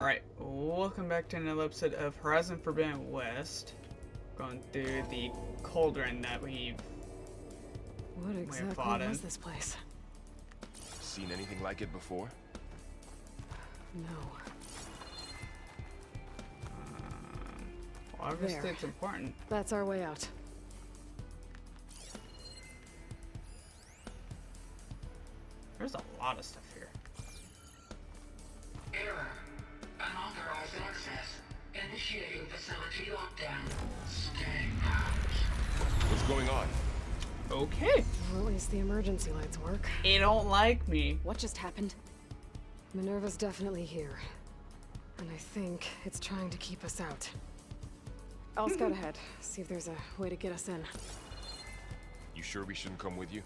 Alright, welcome back to another episode of Horizon Forbidden West. Going through the cauldren that What exactly was this place? Seen anything like it before? No. Well, obviously it's important. That's our way out. There's a lot of stuff here. Error. Unauthorized access. Initiating facility lockdown. Stay out. What's going on? Okay. Well, at least the emergency lights work. It don't like me. What just happened? Minerva's definitely here. And I think it's trying to keep us out. I'll scout ahead, see if there's a way to get us in. You sure we shouldn't come with you?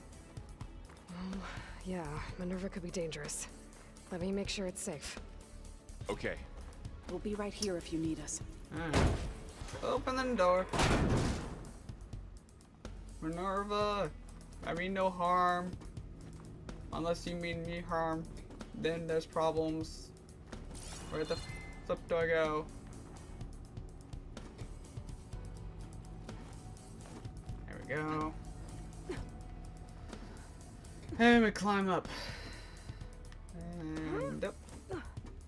Well, yeah, Minerva could be dangerous. Let me make sure it's safe. Okay. We'll be right here if you need us. Alright. Open the door. Minerva, I mean no harm. Unless you mean me harm, then there's problems. Where the flip do I go? There we go. And we climb up. And up.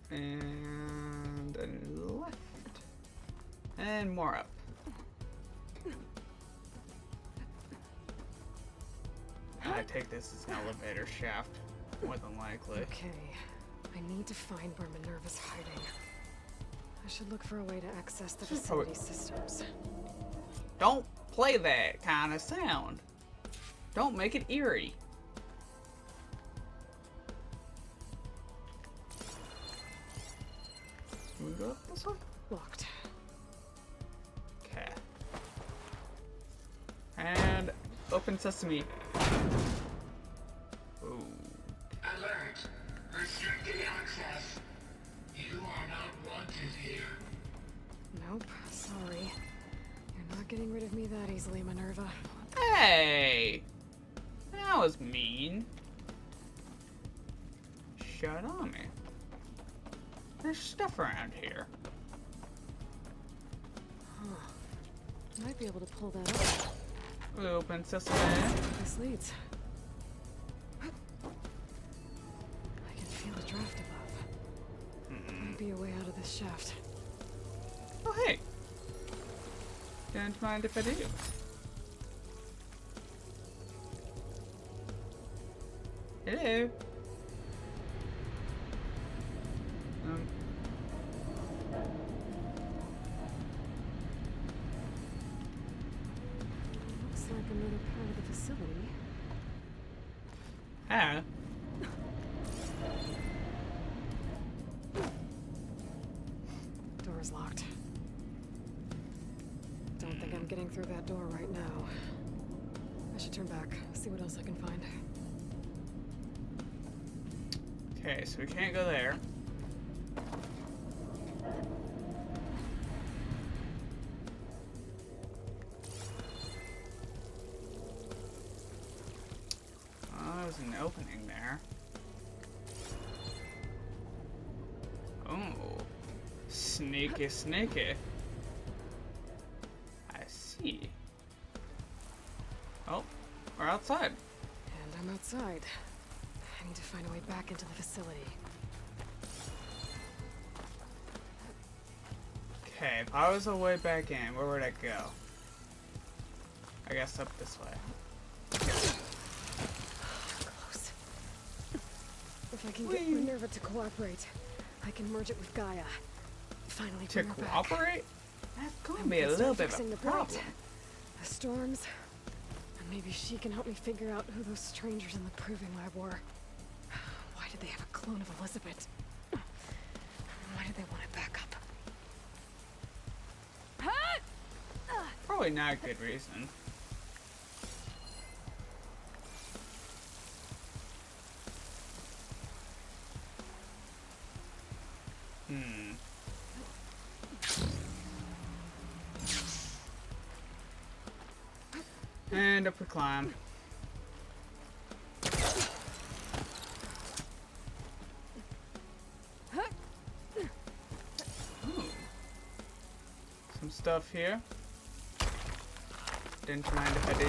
And left. And more up. I take this as an elevator shaft, more than likely. Okay, I need to find where Minerva's hiding. I should look for a way to access the facility systems. Don't play that kind of sound. Don't make it eerie. Can we go up this way? Locked. Okay. And open sesame. Ooh. Alert. Restricted access. You are not wanted here. Nope, sorry. You're not getting rid of me that easily, Minerva. Hey! That was mean. Shut on me. There's stuff around here. Huh. Might be able to pull that up. Open sesame. This leads. I can feel a draft above. Might be a way out of this shaft. Oh, hey. Don't mind if I do. Hello. Looks like another part of the facility. Ah. Door's locked. Don't think I'm getting through that door right now. I should turn back, see what else I can find. Okay, so we can't go there. Oh, there's an opening there. Oh, sneaky, sneaky. I see. Oh, we're outside. And I'm outside. I need to find a way back into the facility. Okay, if I was a way back in, where would I go? I guess up this way. Close. If I can get Minerva to cooperate, I can merge it with GAIA. Finally To bring her back. cooperate? That's going to And be we a can little start bit of fixing a the blight, problem. the storms, and maybe she can help me figure out who those strangers in the proving lab were. Why did they have a clone of Elizabeth? Why did they want it back up? Probably not a good reason. And up we climb. some stuff here. Didn't mind if I do.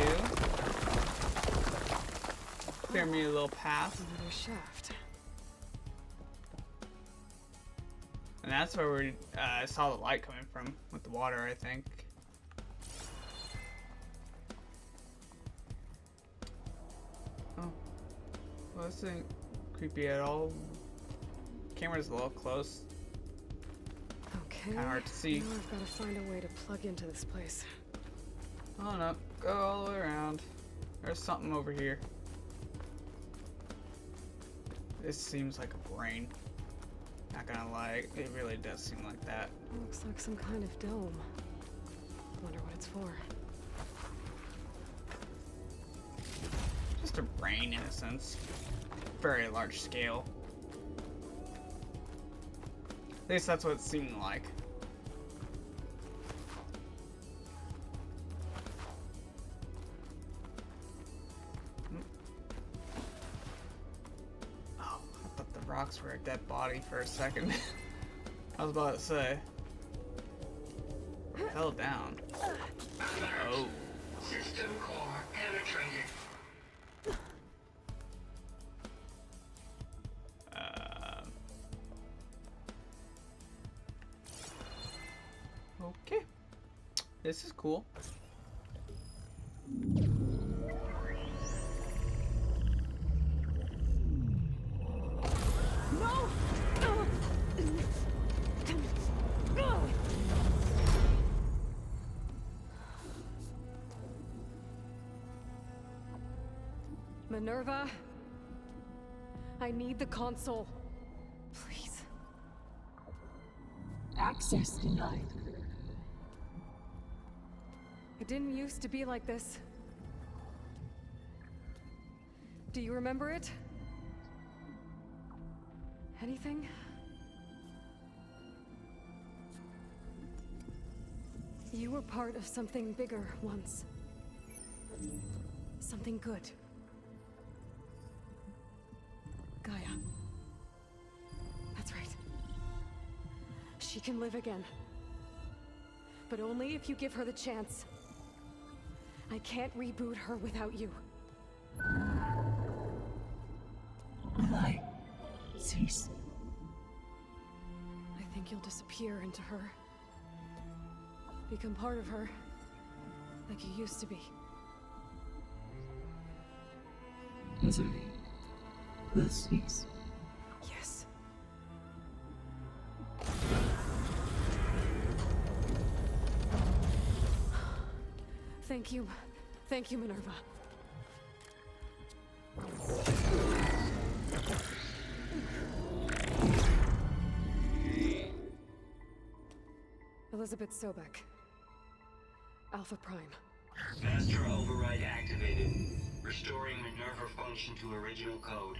Clear me a little path. Another shaft. And that's where we saw the light coming from, with the water, I think. Oh. Well, this ain't creepy at all. Camera's a little close. Okay. Kinda hard to see. Now I've got to find a way to plug into this place. Oh no, go all the way around. There's something over here. This seems like a brain. Not gonna lie, it really does seem like that. Looks like some kind of dome. Wonder what it's for. Just a brain in a sense. Very large scale. At least that's what it seemed like. Oh, I thought the rocks were a dead body for a second. I was about to say. Fell down. Oh. System core penetrated. Okay. This is cool. No! Minerva, I need the console. Please. Access denied. It didn't used to be like this. Do you remember it? Anything? You were part of something bigger once. Something good. Gaia. That's right. She can live again. But only if you give her the chance. I can't reboot her without you. Aloy, cease. I think you'll disappear into her. Become part of her. Like you used to be. Misery will cease. Yes. Thank you. Thank you, Minerva. Elizabeth Sobek. Alpha Prime. Master override activated. Restoring Minerva function to original code.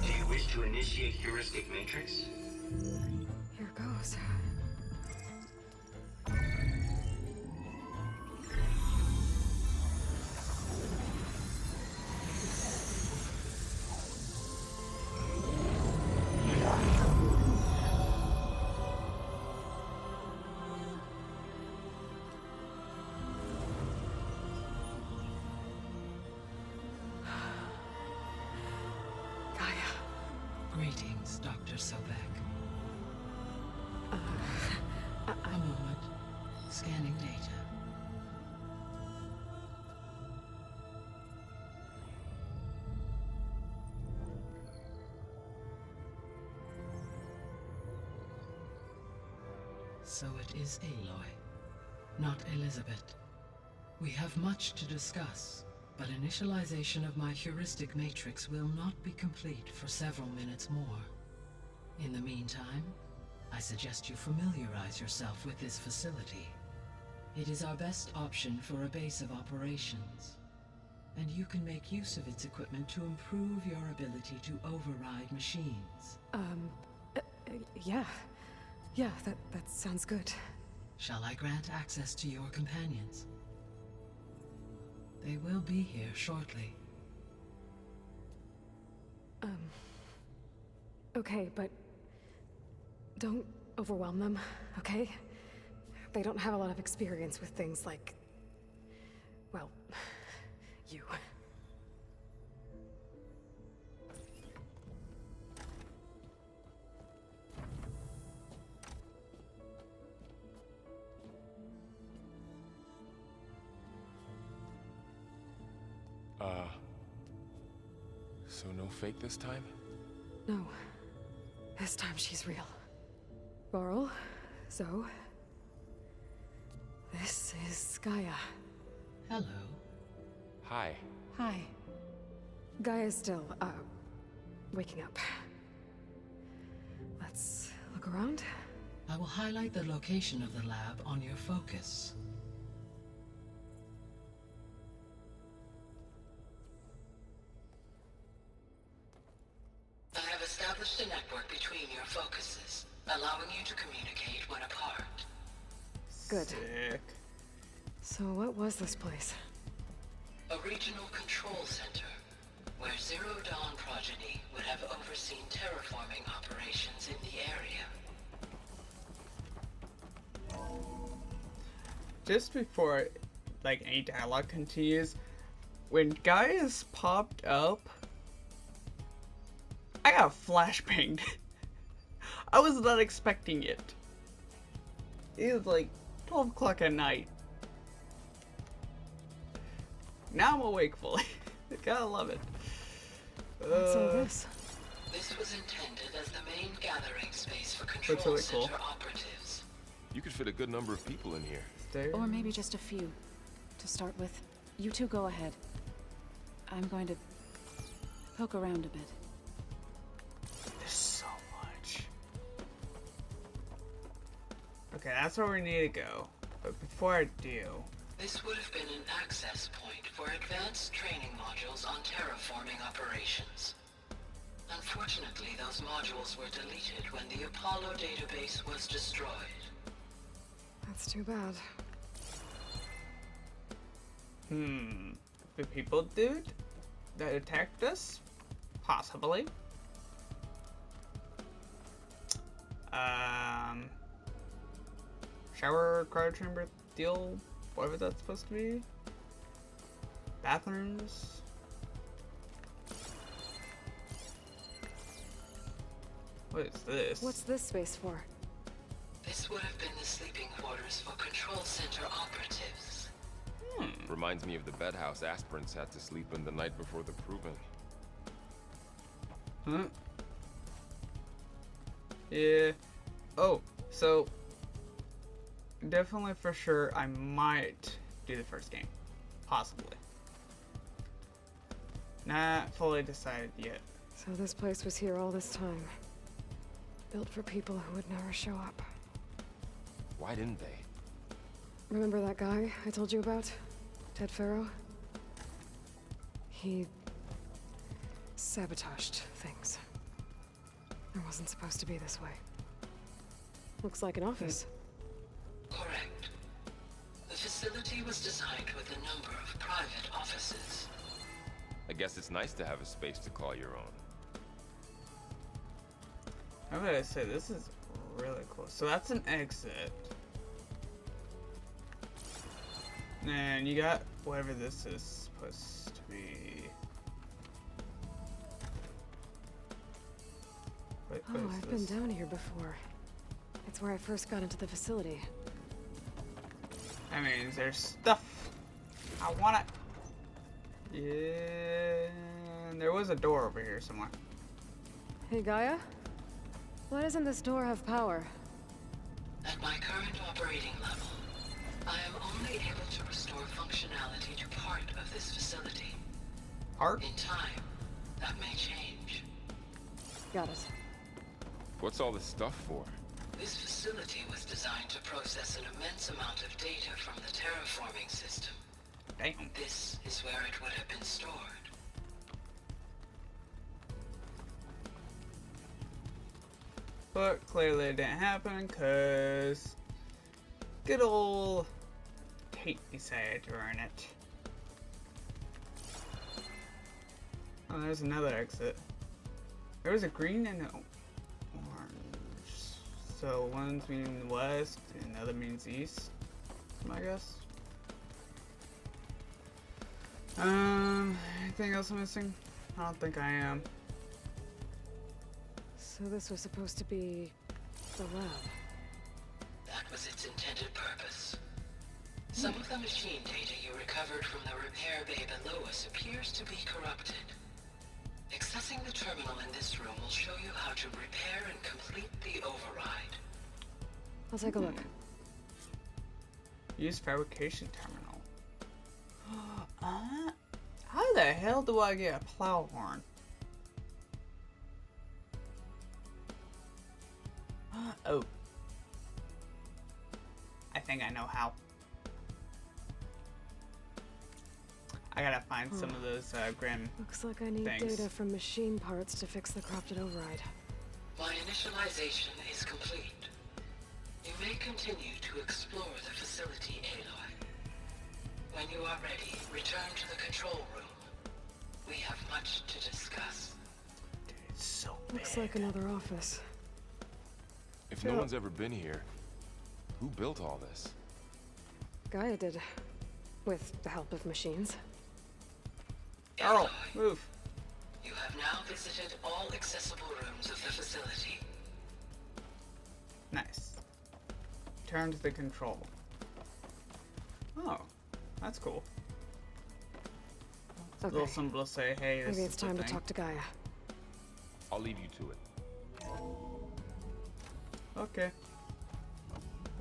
Do you wish to initiate heuristic matrix? Here goes. Greetings, Dr. Sobek. A moment. Scanning data. So it is Aloy, not Elizabeth. We have much to discuss, but initialization of my heuristic matrix will not be complete for several minutes more. In the meantime, I suggest you familiarize yourself with this facility. It is our best option for a base of operations, and you can make use of its equipment to improve your ability to override machines. Yeah. Yeah, that sounds good. Shall I grant access to your companions? They will be here shortly. Okay, but don't overwhelm them, okay? They don't have a lot of experience with things like, well, you. So no fake this time? No. This time she's real. Varl, Zoe. This is GAIA. Hello. Hi. Hi. GAIA's still, waking up. Let's look around. I will highlight the location of the lab on your focus. I have established a network between your focuses, allowing you to communicate when apart. Good. Sick. So what was this place? A regional control center, where Zero Dawn progeny would have overseen terraforming operations in the area. Just before, like, any dialogue continues, when Gaia's popped up, I got flashbanged. I was not expecting it. It was like 12 o'clock at night. Now I'm awake fully. Gotta love it. What's all this? This was intended as the main gathering space for control That's really cool. center operatives. You could fit a good number of people in here. Stairs. Or maybe just a few. To start with, you two go ahead. I'm going to poke around a bit. There's so much. Okay, that's where we need to go. But before I do, This would have been an access point for advanced training modules on terraforming operations. Unfortunately, those modules were deleted when the Apollo database was destroyed. That's too bad. the people dude that attacked us? Possibly. Shower, cryo chamber, deal, whatever that's supposed to be. Bathrooms. What is this? What's this space for? This would have been the sleeping quarters for control center operatives. Reminds me of the bedhouse aspirants had to sleep in the night before the proving. Huh? Yeah. Oh, so definitely for sure I might do the first game. Possibly. Not fully decided yet. So this place was here all this time. Built for people who would never show up. Why didn't they? Remember that guy I told you about? Ted Farrow? He sabotaged things. It wasn't supposed to be this way. Looks like an office. Correct. The facility was designed with a number of private offices. I guess it's nice to have a space to call your own. I'm gonna say this is really cool. So that's an exit. And you got whatever this is supposed to be. What Oh, is I've this? been down here before. It's where I first got into the facility. I mean, there's stuff. I want it. Yeah, and there was a door over here somewhere. Hey, Gaia? Why doesn't this door have power? At my current operating level, I am only able to restore functionality to part of this facility. Heart? In time, that may change. Got it. What's all this stuff for? This facility was designed to process an immense amount of data from the terraforming system. Damn. This is where it would have been stored. But clearly it didn't happen because good old Tate decided to earn it. Oh, there's another exit. There was a green and a So one's meaning west and the other means east, I guess. Anything else I'm missing? I don't think I am. So this was supposed to be the lab. That was its intended purpose. Some of the machine data you recovered from the repair bay below us appears to be corrupted. Accessing the terminal in this room will show you how to repair and complete the override. I'll take a look. Use fabrication terminal. How the hell do I get a plow horn? Oh. I think I know how. I gotta find some of those grim Looks like I need things. data from machine parts to fix the corrupted override. My initialization is complete. You may continue to explore the facility, Aloy. When you are ready, return to the control room. We have much to discuss. Dude, it's so big. Looks like another office. If no one's ever been here, who built all this? GAIA did. With the help of machines. Carl, Aloy, move. you have now visited all accessible rooms of the facility. Nice. Turn to the control. Oh, that's cool. A little Okay, symbol to say, hey, this maybe is it's the time to thing. talk to GAIA. I'll leave you to it. Okay.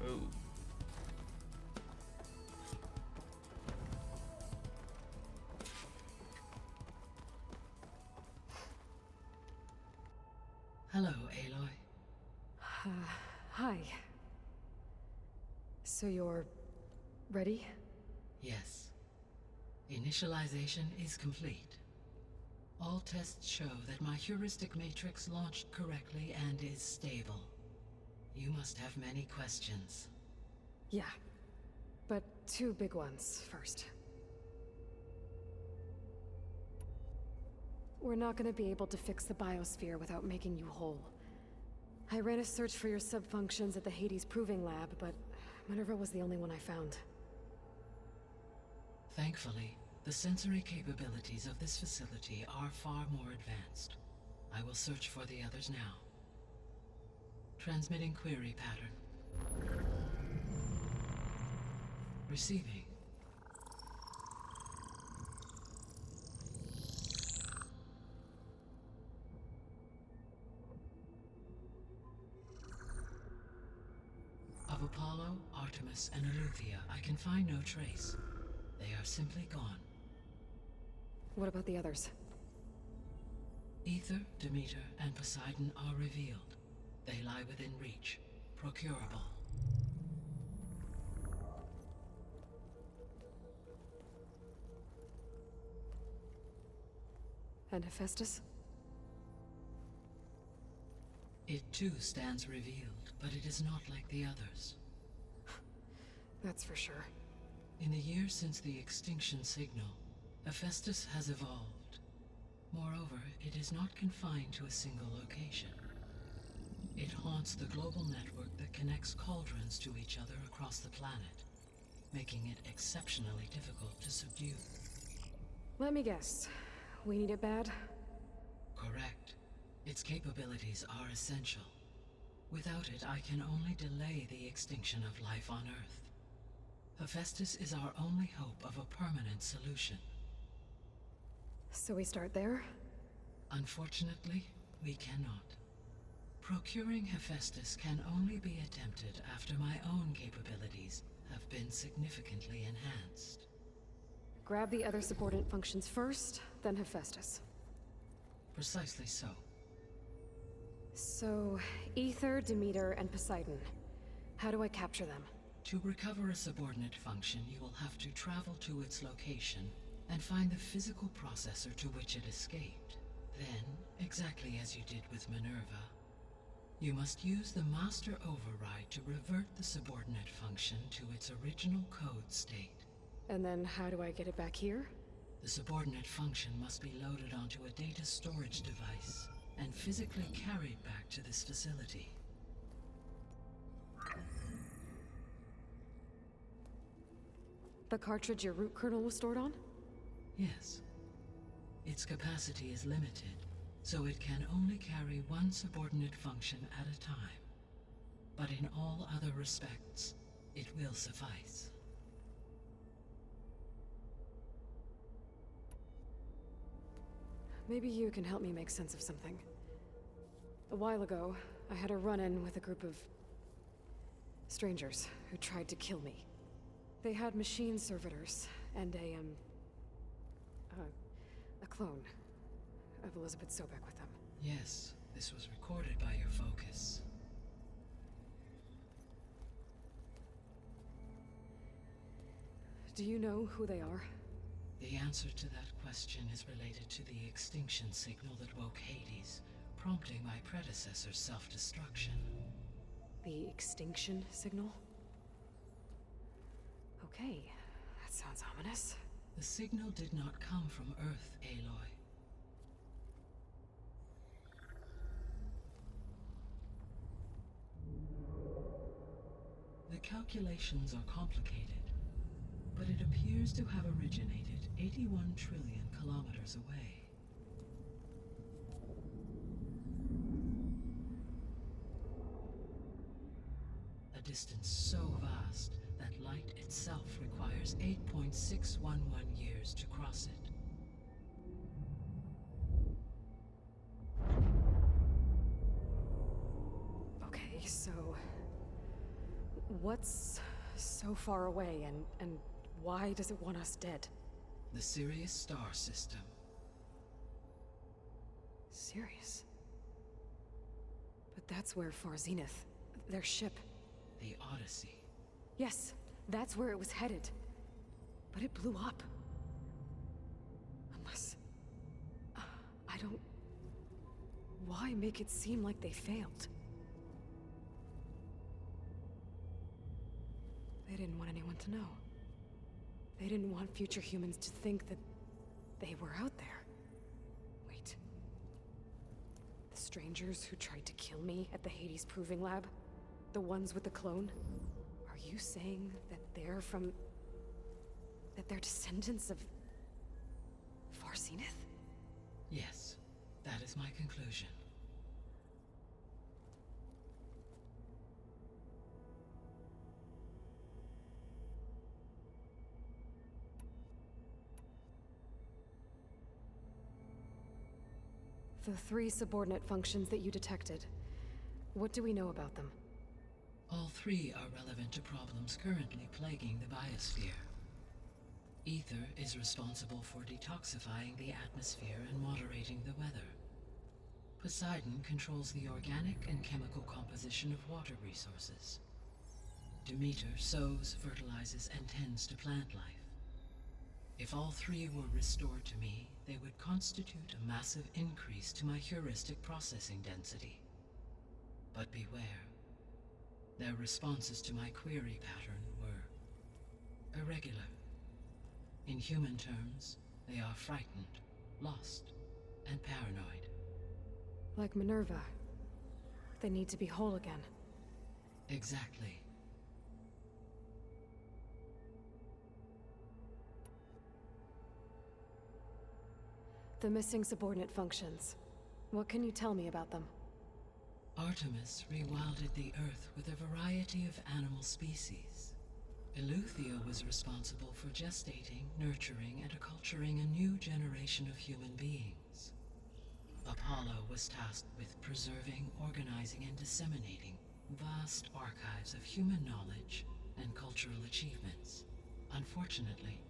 Ooh. Hello, Aloy. Hi. So you're ready? Yes. Initialization is complete. All tests show that my heuristic matrix launched correctly and is stable. You must have many questions. Yeah. But two big ones first. We're not gonna be able to fix the biosphere without making you whole. I ran a search for your subfunctions at the Hades Proving Lab, but Minerva was the only one I found. Thankfully, the sensory capabilities of this facility are far more advanced. I will search for the others now. Transmitting query pattern. Receiving. Of Apollo, Artemis, and Eleuthia, I can find no trace. They are simply gone. What about the others? Ether, Demeter, and Poseidon are revealed. They lie within reach, procurable. And Hephaestus? It too stands revealed, but it is not like the others. That's for sure. In the years since the extinction signal, Hephaestus has evolved. Moreover, it is not confined to a single location. It haunts the global network that connects cauldrons to each other across the planet, making it exceptionally difficult to subdue. Let me guess. We need it bad? Correct. Its capabilities are essential. Without it, I can only delay the extinction of life on Earth. Hephaestus is our only hope of a permanent solution. So we start there? Unfortunately, we cannot. Procuring Hephaestus can only be attempted after my own capabilities have been significantly enhanced. Grab the other subordinate functions first, then Hephaestus. Precisely so. So, Ether, Demeter, and Poseidon. How do I capture them? To recover a subordinate function, you will have to travel to its location and find the physical processor to which it escaped. Then, exactly as you did with Minerva, you must use the master override to revert the subordinate function to its original code state. And then how do I get it back here? The subordinate function must be loaded onto a data storage device and physically carried back to this facility. The cartridge your root kernel was stored on? Yes. Its capacity is limited, so it can only carry one subordinate function at a time. But in all other respects, it will suffice. Maybe you can help me make sense of something. A while ago, I had a run-in with a group of strangers who tried to kill me. They had machine servitors and a clone of Elizabeth Sobek with them. Yes, this was recorded by your focus. Do you know who they are? The answer to that question is related to the extinction signal that woke Hades, prompting my predecessor's self-destruction. The extinction signal? Okay, that sounds ominous. The signal did not come from Earth, Aloy. The calculations are complicated, but it appears to have originated 81 trillion kilometers away. A distance so vast that light itself requires 8.611 years to cross it. Okay, so... what's so far away, and why does it want us dead? The Sirius star system. Sirius? But that's where Far Zenith, their ship... The Odyssey. Yes, that's where it was headed. But it blew up. Unless... I don't... Why make it seem like they failed? They didn't want anyone to know. They didn't want future humans to think that they were out there. Wait. The strangers who tried to kill me at the Hades Proving Lab? The ones with the clone? Are you saying that they're from... that they're descendants of... Far Zenith? Yes, that is my conclusion. The 3 subordinate functions that you detected. What do we know about them? All 3 are relevant to problems currently plaguing the biosphere. Ether is responsible for detoxifying the atmosphere and moderating the weather. Poseidon controls the organic and chemical composition of water resources. Demeter sows, fertilizes, and tends to plant life. If all 3 were restored to me, they would constitute a massive increase to my heuristic processing density. But beware. Their responses to my query pattern were irregular. In human terms, they are frightened, lost, and paranoid. Like Minerva. They need to be whole again. Exactly. The missing subordinate functions. What can you tell me about them? Artemis rewilded the Earth with a variety of animal species. Eleuthia was responsible for gestating, nurturing, and acculturating a new generation of human beings. Apollo was tasked with preserving, organizing, and disseminating vast archives of human knowledge and cultural achievements. Unfortunately,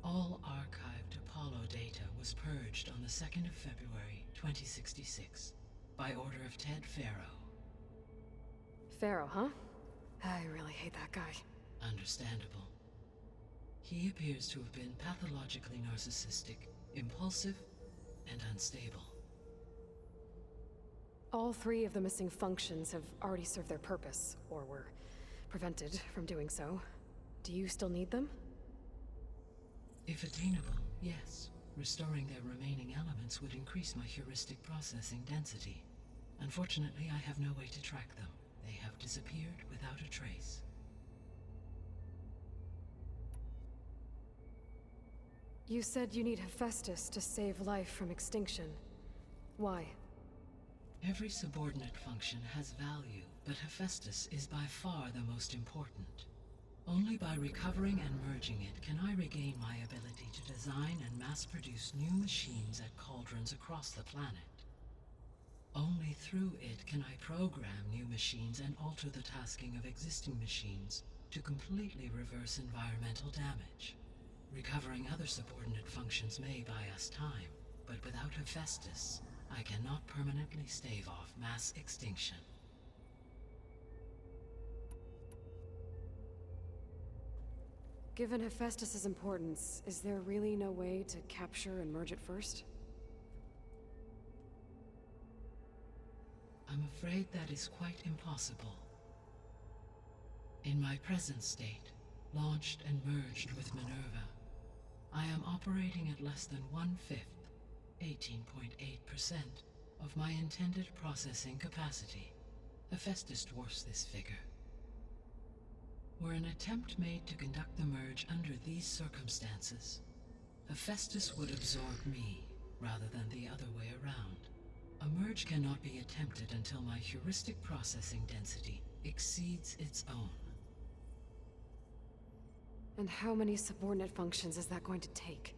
all archived Apollo data was purged on the 2nd of February, 2066, by order of Ted Faro. Pharaoh, huh? I really hate that guy. Understandable. He appears to have been pathologically narcissistic, impulsive, and unstable. All 3 of the missing functions have already served their purpose, or were prevented from doing so. Do you still need them? If attainable, yes. Restoring their remaining elements would increase my heuristic processing density. Unfortunately, I have no way to track them. They have disappeared without a trace. You said you need Hephaestus to save life from extinction. Why? Every subordinate function has value, but Hephaestus is by far the most important. Only by recovering and merging it can I regain my ability to design and mass-produce new machines at cauldrons across the planet. Only through it can I program new machines and alter the tasking of existing machines to completely reverse environmental damage. Recovering other subordinate functions may buy us time, but without Hephaestus, I cannot permanently stave off mass extinction. Given Hephaestus's importance, is there really no way to capture and merge it first? I'm afraid that is quite impossible. In my present state, launched and merged with Minerva, I am operating at less than 1/5, 18.8%, of my intended processing capacity. Hephaestus dwarfs this figure. Were an attempt made to conduct the merge under these circumstances, Hephaestus would absorb me, rather than the other way around. A merge cannot be attempted until my heuristic processing density exceeds its own. And how many subordinate functions is that going to take?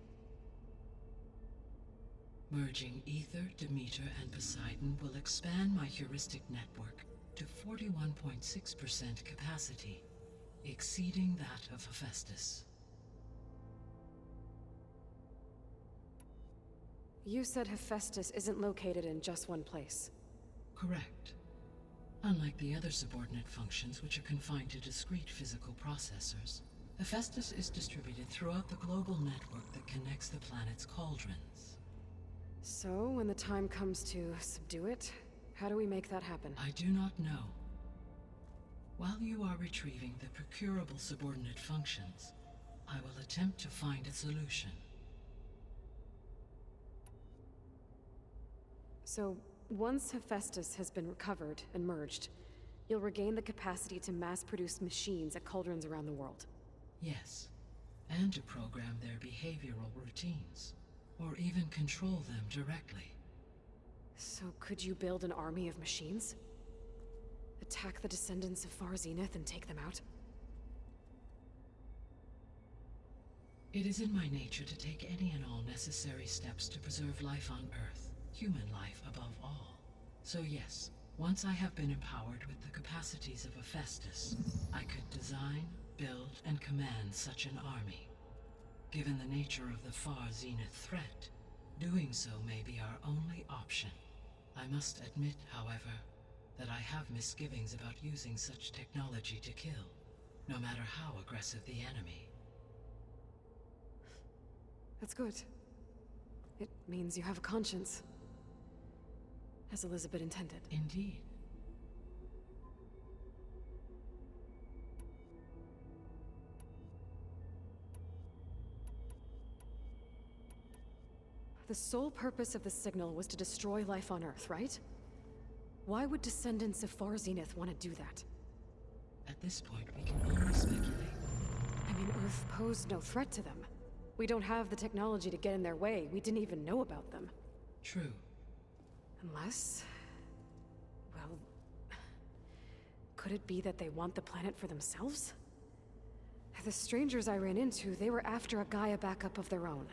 Merging Ether, Demeter, and Poseidon will expand my heuristic network to 41.6% capacity, exceeding that of Hephaestus. You said Hephaestus isn't located in just one place. Correct. Unlike the other subordinate functions, which are confined to discrete physical processors, Hephaestus is distributed throughout the global network that connects the planet's cauldrons. So, when the time comes to subdue it, how do we make that happen? I do not know. While you are retrieving the procurable subordinate functions, I will attempt to find a solution. So, once Hephaestus has been recovered and merged, you'll regain the capacity to mass-produce machines at cauldrons around the world. Yes, and to program their behavioral routines, or even control them directly. So could you build an army of machines? Attack the descendants of Far Zenith and take them out? It is in my nature to take any and all necessary steps to preserve life on Earth, human life above all. So yes, once I have been empowered with the capacities of Hephaestus, I could design, build, and command such an army. Given the nature of the Far Zenith threat, doing so may be our only option. I must admit, however, that I have misgivings about using such technology to kill, no matter how aggressive the enemy. That's good. It means you have a conscience. As Elizabeth intended. Indeed. The sole purpose of the signal was to destroy life on Earth, right? Why would descendants of Far Zenith want to do that? At this point, we can only speculate. I mean, Earth posed no threat to them. We don't have the technology to get in their way. We didn't even know about them. True. Unless... well... could it be that they want the planet for themselves? The strangers I ran into, they were after a GAIA backup of their own.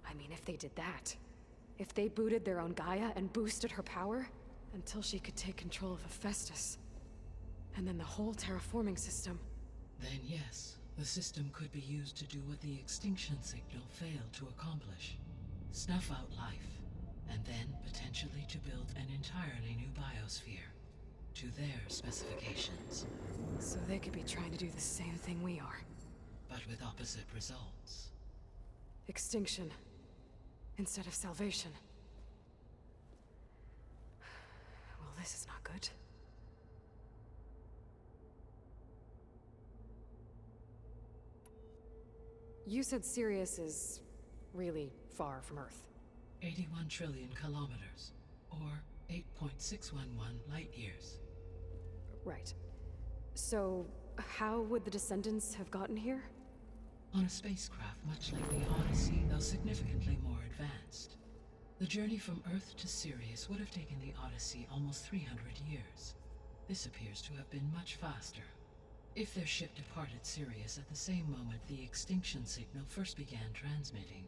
I mean, if they did that... if they booted their own GAIA and boosted her power... until she could take control of Hephaestus. And then the whole terraforming system. Then yes, the system could be used to do what the extinction signal failed to accomplish. Snuff out life, and then potentially to build an entirely new biosphere. To their specifications. So they could be trying to do the same thing we are. But with opposite results. Extinction. Instead of salvation. Well, this is not good. You said Sirius is really far from Earth. 81 trillion kilometers, or 8.611 light years. Right. So, how would the descendants have gotten here? On a spacecraft much like the Odyssey, though significantly more advanced. The journey from Earth to Sirius would have taken the Odyssey almost 300 years. This appears to have been much faster. If their ship departed Sirius at the same moment the extinction signal first began transmitting,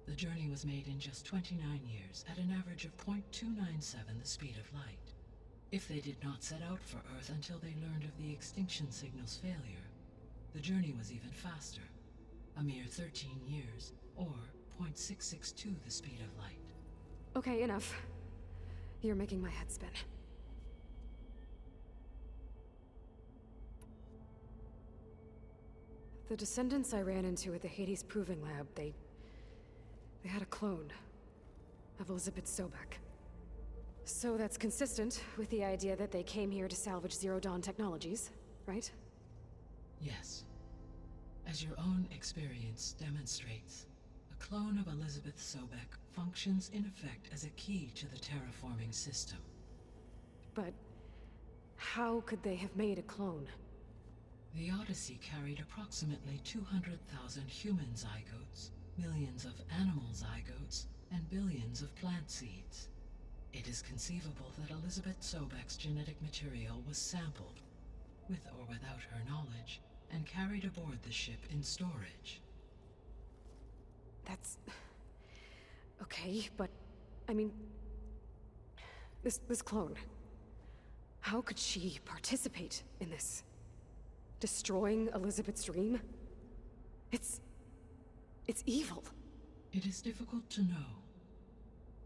the journey was made in just 29 years at an average of 0.297 the speed of light. If they did not set out for Earth until they learned of the extinction signal's failure, the journey was even faster, a mere 13 years, or 0.662 the speed of light. Okay, enough. You're making my head spin. The descendants I ran into at the Hades Proving Lab, they had a clone of Elizabeth Sobek. So that's consistent with the idea that they came here to salvage Zero Dawn technologies, right? Yes. As your own experience demonstrates, a clone of Elizabeth Sobek functions in effect as a key to the terraforming system. But how could they have made a clone? The Odyssey carried approximately 200,000 human zygotes, millions of animal zygotes, and billions of plant seeds. It is conceivable that Elizabeth Sobek's genetic material was sampled, with or without her knowledge, and carried aboard the ship in storage. That's... okay, but... I mean... This clone... how could she participate in this? Destroying Elizabeth's dream? It's evil. It is difficult to know.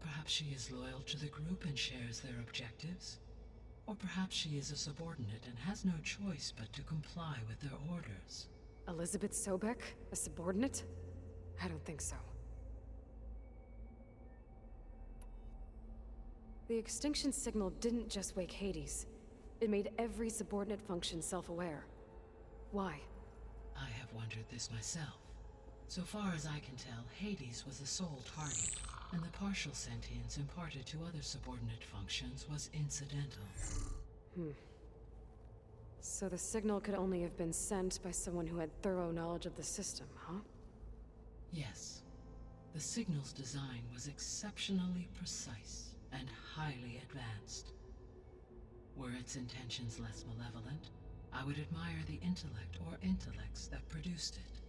Perhaps she is loyal to the group and shares their objectives. Or perhaps she is a subordinate and has no choice but to comply with their orders. Elizabeth Sobek? A subordinate? I don't think so. The extinction signal didn't just wake Hades. It made every subordinate function self-aware. Why? I have wondered this myself. So far as I can tell, Hades was the sole target, and the partial sentience imparted to other subordinate functions was incidental. So the signal could only have been sent by someone who had thorough knowledge of the system, huh? Yes. The signal's design was exceptionally precise and highly advanced. Were its intentions less malevolent, I would admire the intellect or intellects that produced it.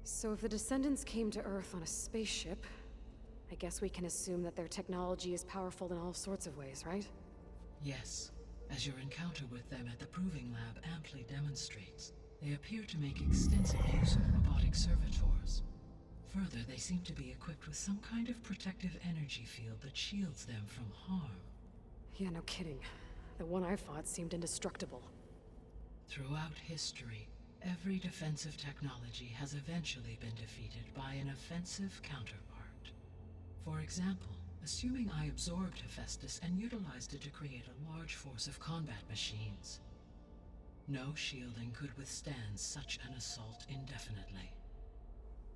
So if the descendants came to Earth on a spaceship, I guess we can assume that their technology is powerful in all sorts of ways, right? Yes. As your encounter with them at the Proving Lab amply demonstrates, they appear to make extensive use of robotic servitors. Further, they seem to be equipped with some kind of protective energy field that shields them from harm. Yeah, no kidding. The one I fought seemed indestructible. Throughout history, every defensive technology has eventually been defeated by an offensive counterpart. For example, assuming I absorbed Hephaestus and utilized it to create a large force of combat machines. No shielding could withstand such an assault indefinitely.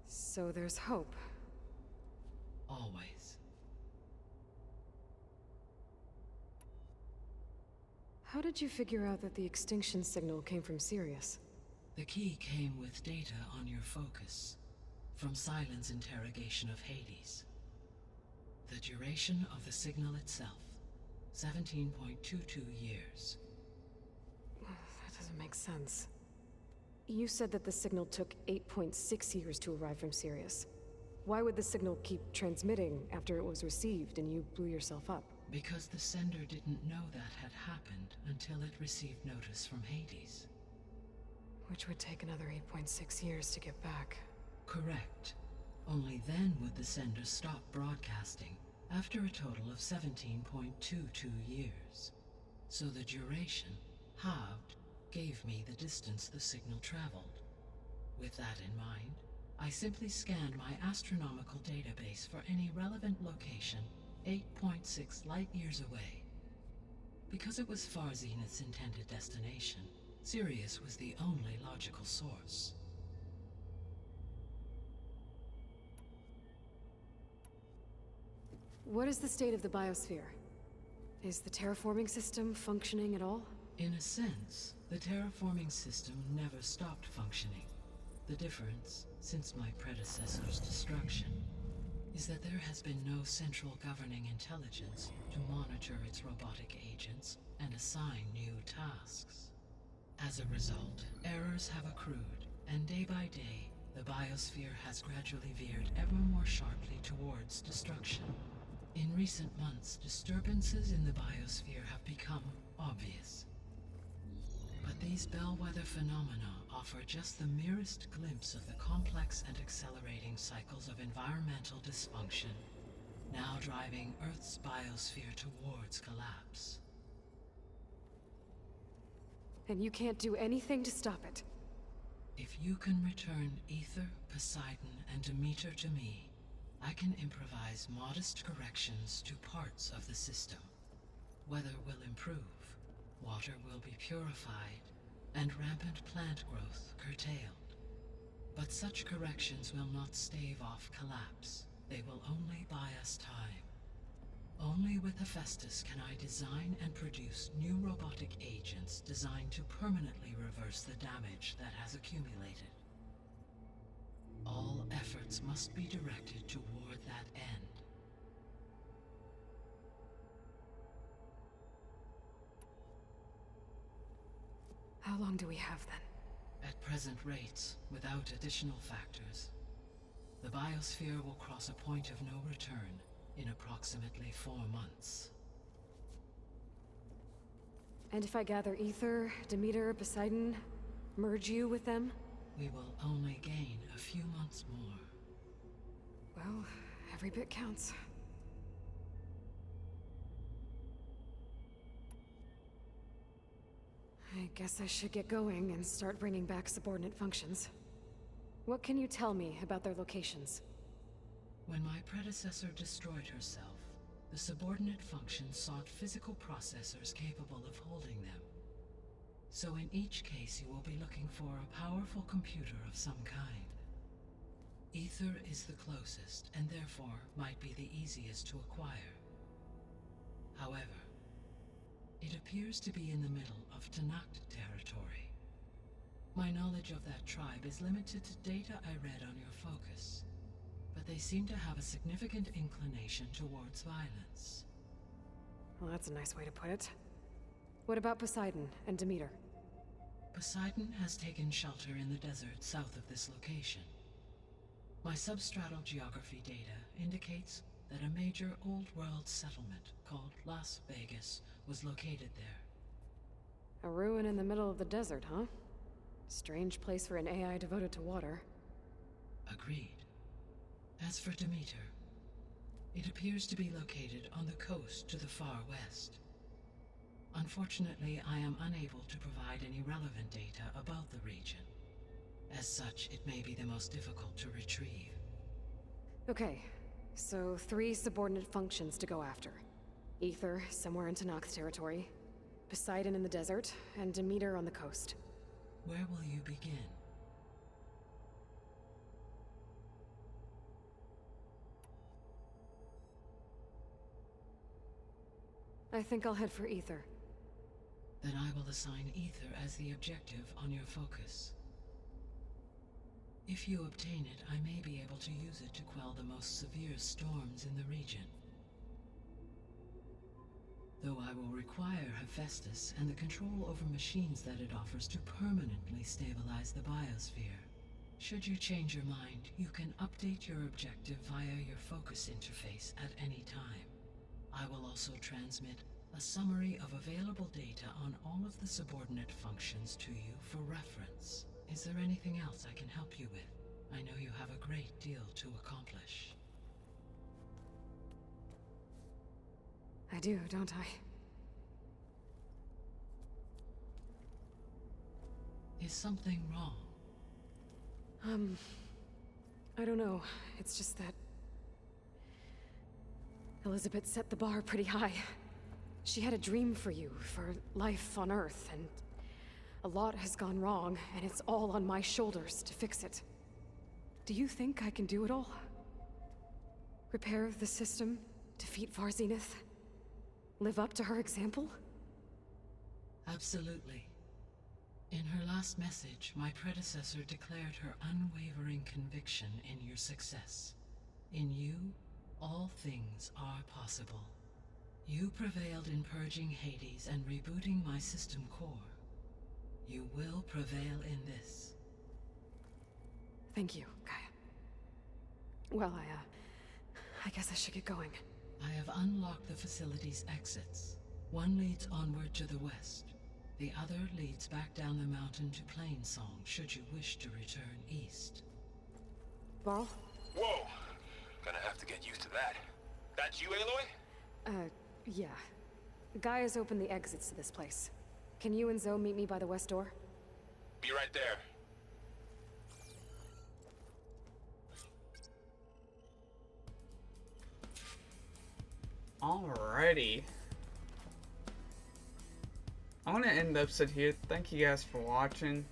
So there's hope. Always. How did you figure out that the extinction signal came from Sirius? The key came with data on your focus, from Silent's interrogation of Hades. The duration of the signal itself, 17.22 years. That doesn't make sense. You said that the signal took 8.6 years to arrive from Sirius. Why would the signal keep transmitting after it was received and you blew yourself up? Because the sender didn't know that had happened until it received notice from Hades. Which would take another 8.6 years to get back. Correct. Only then would the sender stop broadcasting, after a total of 17.22 years. So the duration, halved, gave me the distance the signal traveled. With that in mind, I simply scanned my astronomical database for any relevant location 8.6 light-years away. Because it was Far Zenith's intended destination, Sirius was the only logical source. What is the state of the biosphere? Is the terraforming system functioning at all? In a sense, the terraforming system never stopped functioning. The difference, since my predecessor's destruction, is that there has been no central governing intelligence to monitor its robotic agents and assign new tasks. As a result, errors have accrued, and day by day, the biosphere has gradually veered ever more sharply towards destruction. In recent months, disturbances in the biosphere have become obvious. But these bellwether phenomena offer just the merest glimpse of the complex and accelerating cycles of environmental dysfunction, now driving Earth's biosphere towards collapse. And you can't do anything to stop it. If you can return Ether, Poseidon, and Demeter to me, I can improvise modest corrections to parts of the system. Weather will improve, water will be purified, and rampant plant growth curtailed. But such corrections will not stave off collapse. They will only buy us time. Only with Hephaestus can I design and produce new robotic agents designed to permanently reverse the damage that has accumulated. All efforts must be directed toward that end. How long do we have then? At present rates, without additional factors, the biosphere will cross a point of no return in approximately 4 months. And if I gather Ether, Demeter, Poseidon, merge you with them? We will only gain a few months more. Well, every bit counts. I guess I should get going and start bringing back subordinate functions. What can you tell me about their locations? When my predecessor destroyed herself, the subordinate functions sought physical processors capable of holding them. So in each case you will be looking for a powerful computer of some kind. Ether is the closest, and therefore might be the easiest to acquire. However, it appears to be in the middle of Tanakh territory. My knowledge of that tribe is limited to data I read on your focus, but they seem to have a significant inclination towards violence. Well, that's a nice way to put it. What about Poseidon and Demeter? Poseidon has taken shelter in the desert south of this location. My substratal geography data indicates that a major old-world settlement called Las Vegas was located there. A ruin in the middle of the desert, huh? Strange place for an AI devoted to water. Agreed. As for Demeter, it appears to be located on the coast to the far west. Unfortunately, I am unable to provide any relevant data about the region. As such, it may be the most difficult to retrieve. Okay, so 3 subordinate functions to go after. Ether, somewhere in Tanakh territory, Poseidon in the desert, and Demeter on the coast. Where will you begin? I think I'll head for Ether. Then I will assign Ether as the objective on your focus. If you obtain it, I may be able to use it to quell the most severe storms in the region. Though I will require Hephaestus and the control over machines that it offers to permanently stabilize the biosphere. Should you change your mind, you can update your objective via your focus interface at any time. I will also transmit a summary of available data on all of the subordinate functions to you for reference. Is there anything else I can help you with? I know you have a great deal to accomplish. I do, don't I? Is something wrong? I don't know. It's just that Elizabeth set the bar pretty high. She had a dream for you, for life on Earth, and a lot has gone wrong, and it's all on my shoulders to fix it. Do you think I can do it all? Repair the system, defeat Var Zenith, live up to her example? Absolutely. In her last message, my predecessor declared her unwavering conviction in your success. In you, all things are possible. You prevailed in purging Hades and rebooting my system core. You will prevail in this. Thank you, Gaia. Well, I guess I should get going. I have unlocked the facility's exits. One leads onward to the west. The other leads back down the mountain to Plainsong, should you wish to return east. Varl? Whoa! Gonna have to get used to that. That's you, Aloy? Yeah. Gaia's opened the exits to this place. Can you and Zoe meet me by the west door? Be right there. Alrighty. I'm gonna end the episode here. Thank you guys for watching.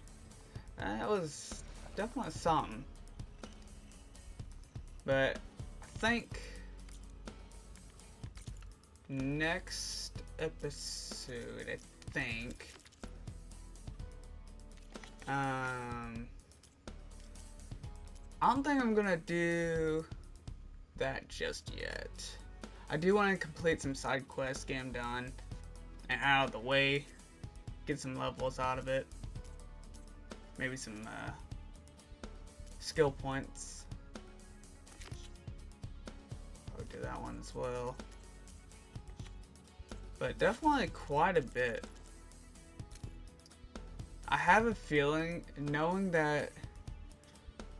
That was definitely something. But I think next episode, I don't think I'm gonna do that just yet. I do want to complete some side quests, get them done, and out of the way, get some levels out of it, maybe some skill points. I'll do that one as well, but definitely quite a bit. I have a feeling, knowing that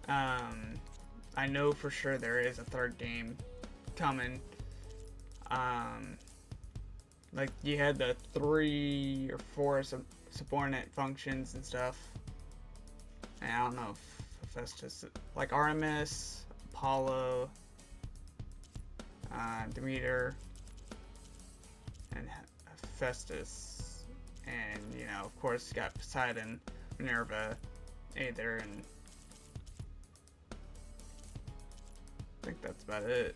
I know for sure there is a third game coming. Like you had the 3 or 4 subordinate functions and stuff. And I don't know if that's just like Artemis, Apollo, Demeter, and Festus, and you know, of course, you got Poseidon, Minerva, Aether, and I think that's about it.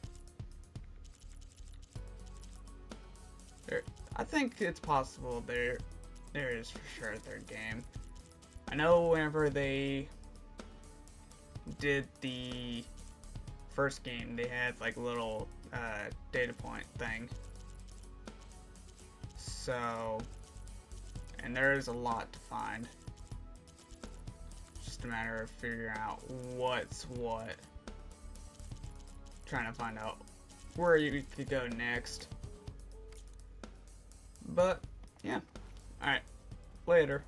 I think it's possible there is for sure a third game. I know whenever they did the first game, they had like a little data point thing. So, and there is a lot to find. It's just a matter of figuring out what's what. Trying to find out where you could go next. But, yeah. Alright. Later.